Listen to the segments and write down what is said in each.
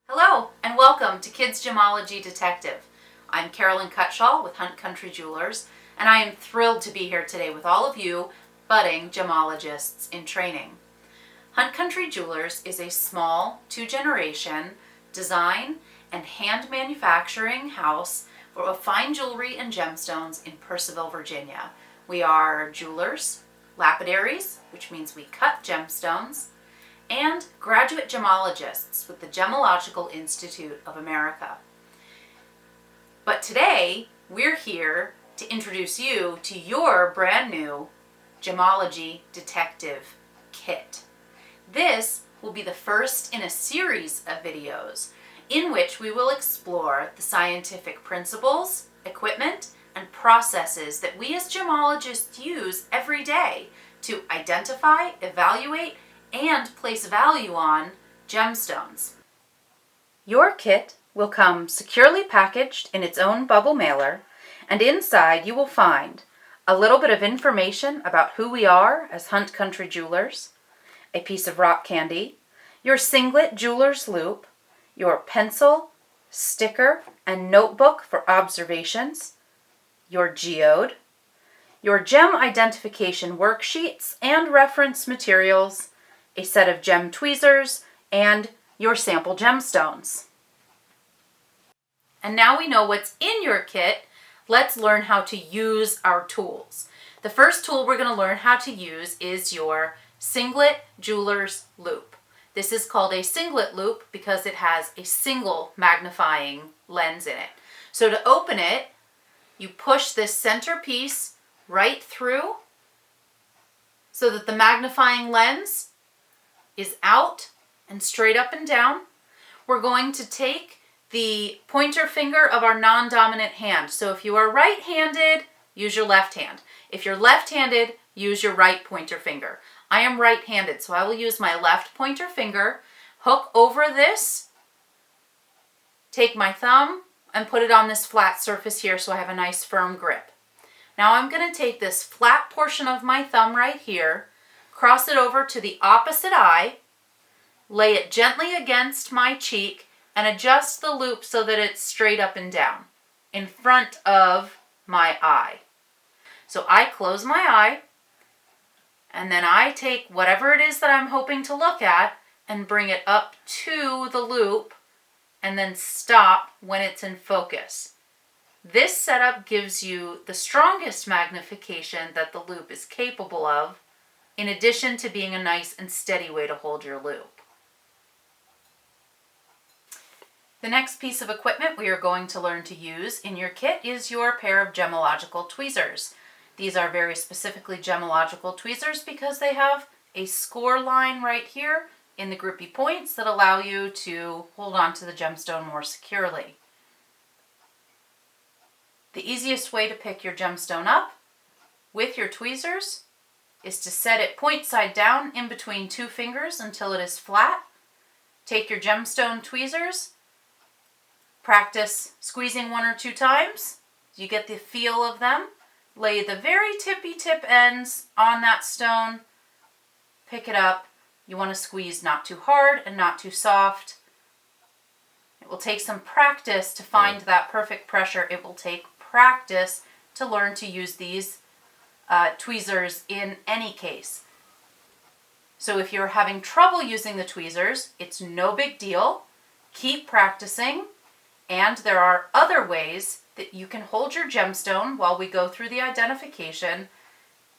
Hello and welcome to Kids Gemology Detective. I'm Carolyn Cutshall with Hunt Country Jewelers, and I am thrilled to be here today with all of you budding gemologists in training. Hunt Country Jewelers is a small, two-generation design and hand manufacturing house for fine jewelry and gemstones in Purcellville, Virginia. We are jewelers, lapidaries, which means we cut gemstones, and graduate gemologists with the Gemological Institute of America. But today, we're here to introduce you to your brand new Gemology Detective Kit. This will be the first in a series of videos in which we will explore the scientific principles, equipment, and processes that we as gemologists use every day to identify, evaluate, and place value on gemstones. Your kit will come securely packaged in its own bubble mailer, and inside you will find a little bit of information about who we are as Hunt Country Jewelers, a piece of rock candy, your singlet jeweler's loop, your pencil, sticker, and notebook for observations, your geode, your gem identification worksheets and reference materials, a set of gem tweezers, and your sample gemstones. And now we know what's in your kit, let's learn how to use our tools. The first tool we're going to learn how to use is your singlet jeweler's loop. This is called a singlet loop because it has a single magnifying lens in it. So to open it, you push this center piece right through so that the magnifying lens is out and straight up and down. We're going to take the pointer finger of our non-dominant hand. So if you are right-handed, use your left hand. If you're left-handed, use your right pointer finger. I am right-handed, so I will use my left pointer finger, hook over this, take my thumb, and put it on this flat surface here so I have a nice firm grip. Now I'm going to take this flat portion of my thumb right here, cross it over to the opposite eye, lay it gently against my cheek, and adjust the loop so that it's straight up and down in front of my eye. So I close my eye, and then I take whatever it is that I'm hoping to look at and bring it up to the loop, and then stop when it's in focus. This setup gives you the strongest magnification that the loop is capable of, in addition to being a nice and steady way to hold your loop. The next piece of equipment we are going to learn to use in your kit is your pair of gemological tweezers. These are very specifically gemological tweezers because they have a score line right here in the grippy points that allow you to hold on to the gemstone more securely. The easiest way to pick your gemstone up with your tweezers is to set it point side down in between two fingers until it is flat. Take your gemstone tweezers, practice squeezing 1 or 2 times. You get the feel of them. Lay the very tippy tip ends on that stone, pick it up. You want to squeeze not too hard and not too soft. It will take some practice to find that perfect pressure. It will take practice to learn to use these tweezers in any case. So if you're having trouble using the tweezers, it's no big deal. Keep practicing, and there are other ways that you can hold your gemstone while we go through the identification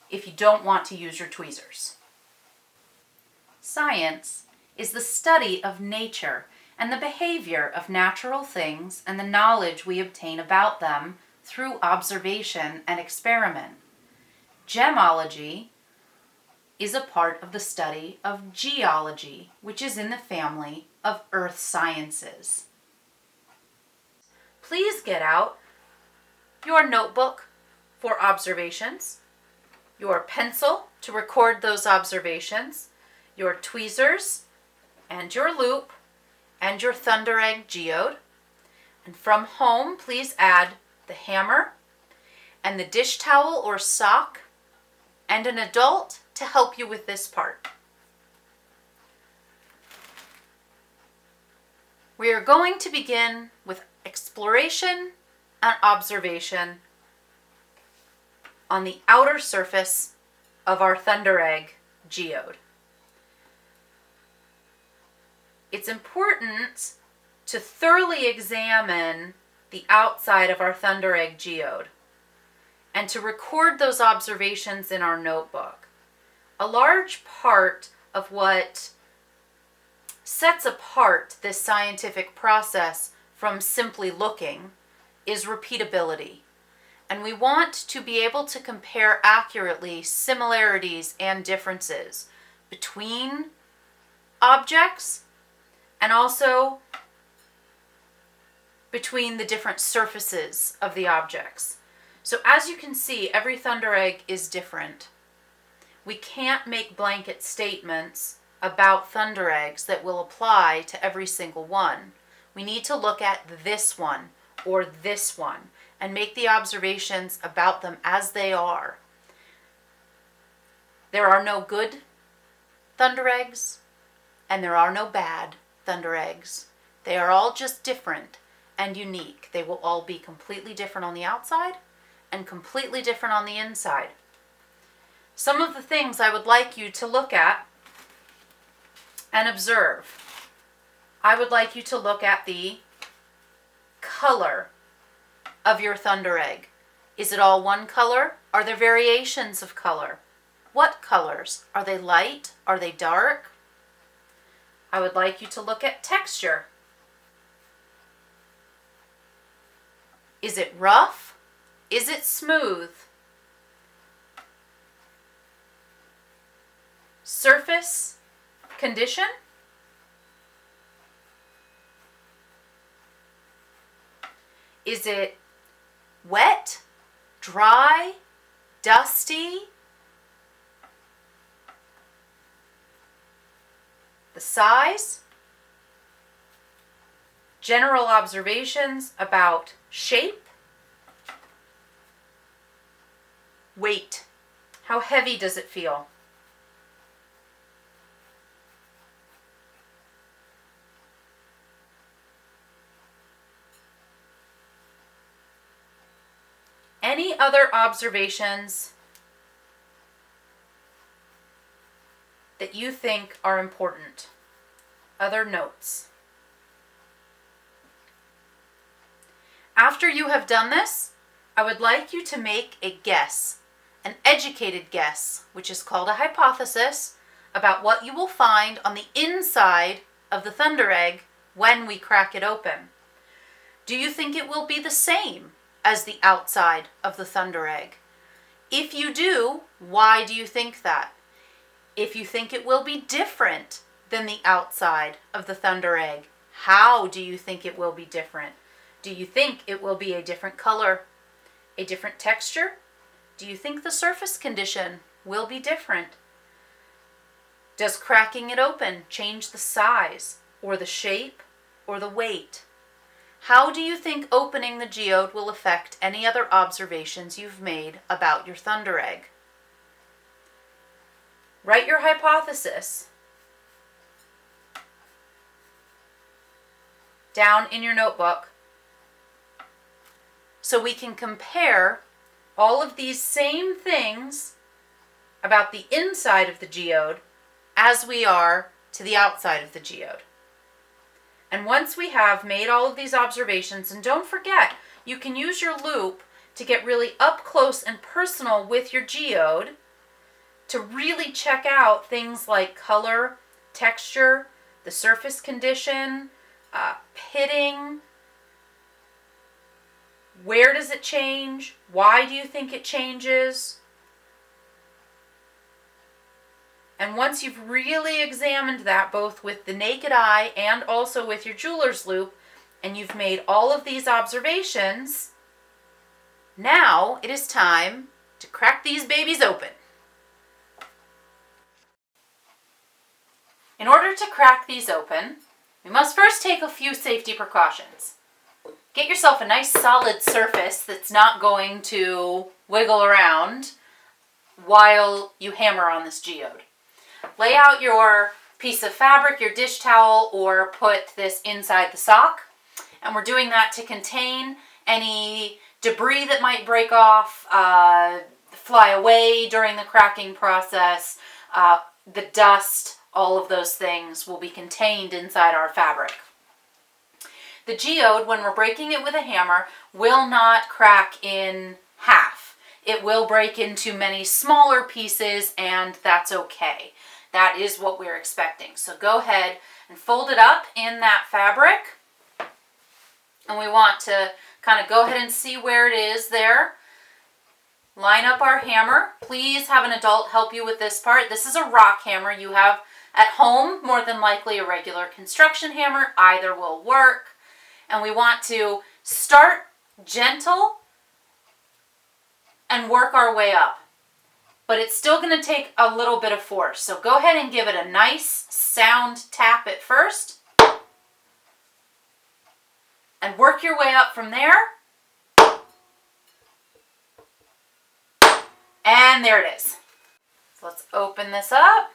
if you don't want to use your tweezers. Science is the study of nature and the behavior of natural things and the knowledge we obtain about them through observation and experiment. Gemology is a part of the study of geology, which is in the family of earth sciences. Please get out your notebook for observations, your pencil to record those observations, your tweezers and your loop, and your thunder egg geode. And from home, please add the hammer and the dish towel or sock and an adult to help you with this part. We are going to begin with exploration and observation on the outer surface of our thunder egg geode. It's important to thoroughly examine the outside of our thunder egg geode and to record those observations in our notebook. A large part of what sets apart this scientific process from simply looking is repeatability. And we want to be able to compare accurately similarities and differences between objects and also between the different surfaces of the objects. So as you can see, every thunder egg is different. We can't make blanket statements about thunder eggs that will apply to every single one. We need to look at this one or this one and make the observations about them as they are. There are no good thunder eggs and there are no bad thunder eggs. They are all just different and unique. They will all be completely different on the outside and completely different on the inside. Some of the things I would like you to look at and observe. I would like you to look at the color of your thunder egg. Is it all one color? Are there variations of color? What colors? Are they light? Are they dark? I would like you to look at texture. Is it rough? Is it smooth? Surface condition? Is it wet, dry, dusty? The size? General observations about shape? Weight. How heavy does it feel? Any other observations that you think are important? Other notes? After you have done this, I would like you to make a guess, an educated guess, which is called a hypothesis, about what you will find on the inside of the thunder egg when we crack it open. Do you think it will be the same as the outside of the thunder egg? If you do, why do you think that? If you think it will be different than the outside of the thunder egg, how do you think it will be different? Do you think it will be a different color, a different texture? Do you think the surface condition will be different? Does cracking it open change the size or the shape or the weight? How do you think opening the geode will affect any other observations you've made about your thunder egg? Write your hypothesis down in your notebook so we can compare all of these same things about the inside of the geode as we are to the outside of the geode. And once we have made all of these observations, and don't forget, you can use your loupe to get really up close and personal with your geode to really check out things like color, texture, the surface condition, pitting. Where does it change? Why do you think it changes? And once you've really examined that, both with the naked eye and also with your jeweler's loupe, and you've made all of these observations, now it is time to crack these babies open. In order to crack these open, we must first take a few safety precautions. Get yourself a nice solid surface that's not going to wiggle around while you hammer on this geode. Lay out your piece of fabric, your dish towel, or put this inside the sock. And we're doing that to contain any debris that might break off, fly away during the cracking process, the dust, all of those things will be contained inside our fabric. The geode, when we're breaking it with a hammer, will not crack in half. It will break into many smaller pieces, and that's okay. That is what we're expecting. So go ahead and fold it up in that fabric. And we want to kind of go ahead and see where it is there. Line up our hammer. Please have an adult help you with this part. This is a rock hammer. You have at home, more than likely, a regular construction hammer. Either will work. And we want to start gentle and work our way up. But it's still going to take a little bit of force. So go ahead and give it a nice sound tap at first. And work your way up from there. And there it is. So let's open this up.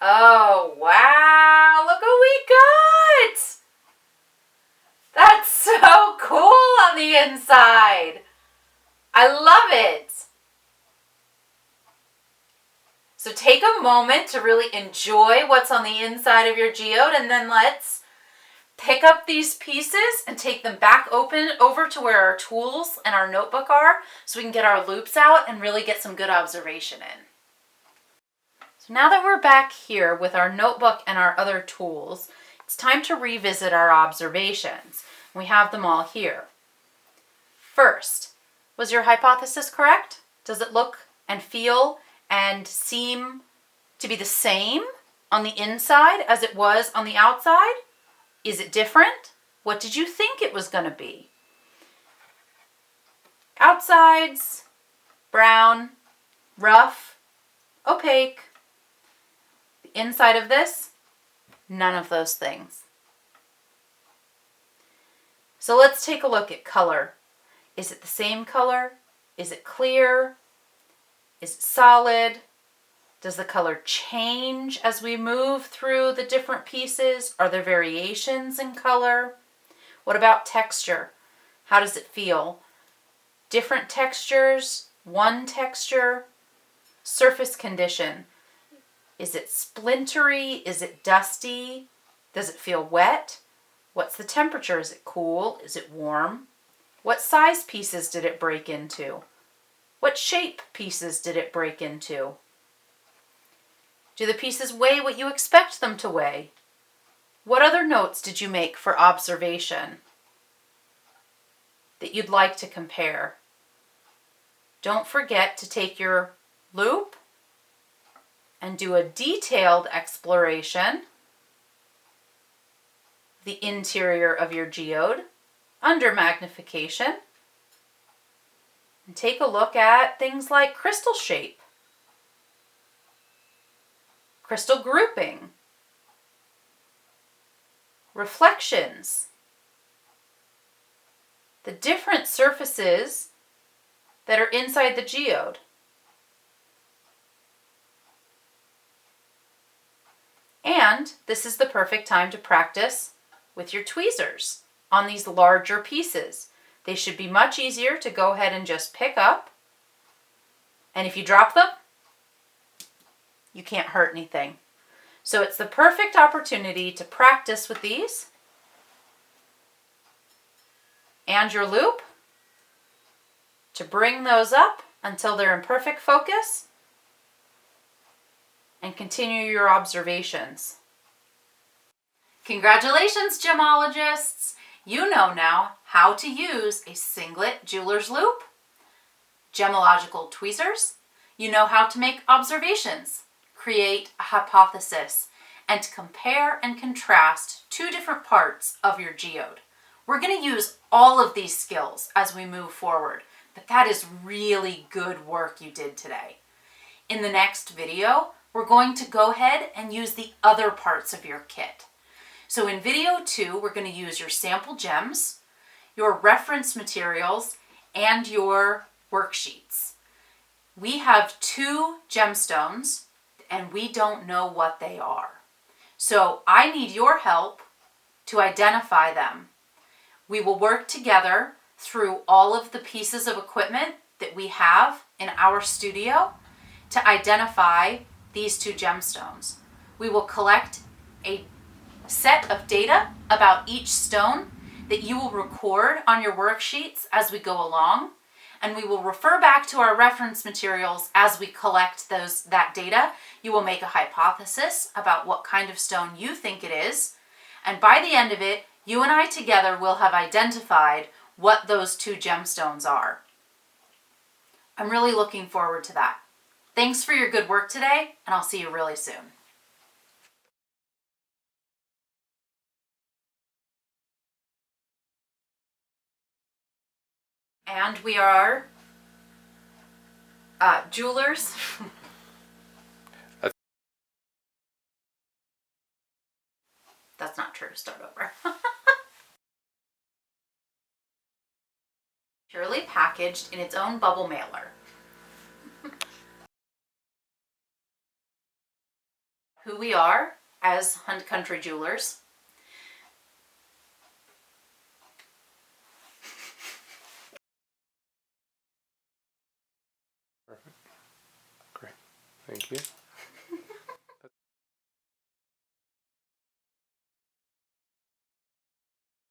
Oh, wow. Look what we got. That's so cool on the inside. I love it. So take a moment to really enjoy what's on the inside of your geode, and then let's pick up these pieces and take them back over to where our tools and our notebook are so we can get our loops out and really get some good observation in. So now that we're back here with our notebook and our other tools, it's time to revisit our observations. We have them all here. First, was your hypothesis correct? Does it look and feel and seem to be the same on the inside as it was on the outside? Is it different? What did you think it was going to be? Outsides, brown, rough, opaque. The inside of this, none of those things. So let's take a look at color. Is it the same color? Is it clear? Is it solid? Does the color change as we move through the different pieces? Are there variations in color? What about texture? How does it feel? Different textures? One texture? Surface condition. Is it splintery? Is it dusty? Does it feel wet? What's the temperature? Is it cool? Is it warm? What size pieces did it break into? What shape pieces did it break into? Do the pieces weigh what you expect them to weigh? What other notes did you make for observation that you'd like to compare? Don't forget to take your loop and do a detailed exploration of the interior of your geode under magnification. And take a look at things like crystal shape, crystal grouping, reflections, the different surfaces that are inside the geode. And this is the perfect time to practice with your tweezers on these larger pieces. They should be much easier to go ahead and just pick up. And if you drop them, you can't hurt anything. So it's the perfect opportunity to practice with these and your loop to bring those up until they're in perfect focus and continue your observations. Congratulations, gemologists! You know now how to use a singlet jeweler's loop, gemological tweezers. You know how to make observations, create a hypothesis, and to compare and contrast two different parts of your geode. We're going to use all of these skills as we move forward, but that is really good work you did today. In the next video, we're going to go ahead and use the other parts of your kit. So in video 2, we're going to use your sample gems, your reference materials, and your worksheets. We have 2 gemstones, and we don't know what they are. So I need your help to identify them. We will work together through all of the pieces of equipment that we have in our studio to identify these two gemstones. We will collect a set of data about each stone that you will record on your worksheets as we go along, and we will refer back to our reference materials as we collect that data. You will make a hypothesis about what kind of stone you think it is, and by the end of it, you and I together will have identified what those two gemstones are. I'm really looking forward to that. Thanks for your good work today, and I'll see you really soon. And we are jewelers. That's not true. Start over. Purely packaged in its own bubble mailer. Who we are as Hunt Country Jewelers. Perfect. Great. Thank you.